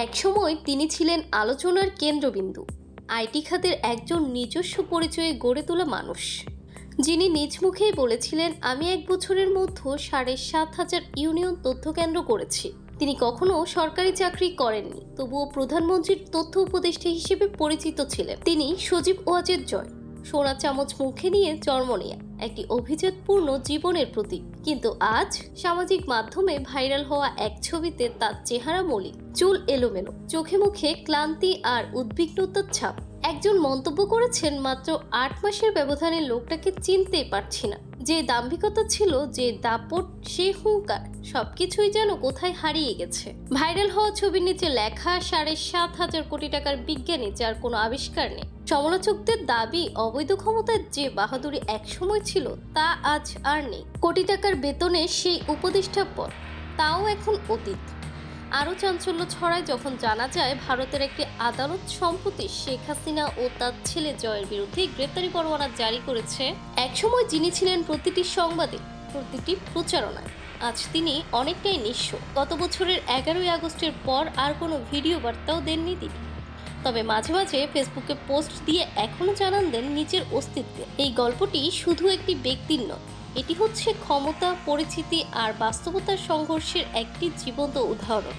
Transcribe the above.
একসময় তিনি ছিলেন আলোচনার কেন্দ্রবিন্দু, আইটি খাতের একজন নিজস্ব পরিচয়ে গড়ে তোলা মানুষ, যিনি নিজ মুখেই বলেছিলেন, আমি 1 বছরের মধ্যে ৭,৫০০ ইউনিয়ন তথ্য কেন্দ্র করেছি। তিনি কখনো সরকারি চাকরি করেননি, তবুও প্রধানমন্ত্রীর তথ্য উপদেষ্টা হিসেবে পরিচিত ছিলেন। তিনি সজীব ওয়াজেদ জয়, সোনা চামচ মুখে নিয়ে জন্ম নেয়া একটি অভিজাতপূর্ণ জীবনের প্রতীক। কিন্তু আজ সামাজিক মাধ্যমে ভাইরাল হওয়া এক ছবিতে তার চেহারা মলিন, চুল এলোমেলো, চোখে মুখে ক্লান্তি আর উদ্বিগ্নতার ছাপ। একজন মন্তব্য করেছেন, মাত্র 8 মাসের ব্যবধানে লোকটাকে চিনতেই পারছি না। যে দাম্ভিকতা ছিল, যে দাপট, সে হুঙ্কার, সবকিছুই যেন কোথায় হারিয়ে গেছে। ভাইরাল হওয়া ছবির নিচে লেখা ৭,৫০০ কোটি টাকার বিজ্ঞানী, যার কোনো আবিষ্কার নেই। সমালোচকদের দাবি, অবৈধ ক্ষমতার যে বাহাদুরি একসময় ছিল, তা আজ আর নেই। কোটি টাকার বেতনে সেই উপদেষ্টা পদ, তাও এখন অতীত। আরও চাঞ্চল্য ছড়ায় যখন জানা যায় ভারতের একটি আদালত সম্প্রতি শেখ হাসিনা ও তার ছেলে জয়ের বিরুদ্ধে গ্রেপ্তারি পরোয়ানা জারি করেছে। একসময় যিনি ছিলেন প্রতিটি সংবাদে, প্রতিটি প্রচারণায়, আজ তিনি অনেকটাই নিঃস্ব। গত বছরের 11ই আগস্টের পর আর কোনো ভিডিও বার্তাও দেননি তিনি, তবে মাঝে মাঝে ফেসবুকে পোস্ট দিয়ে এখনো জানান দেন নিজের অস্তিত্বে। এই গল্পটি শুধু একটি ব্যক্তির নয়, এটি হচ্ছে ক্ষমতা, পরিচিতি আর বাস্তবতার সংঘর্ষের একটি জীবন্ত উদাহরণ।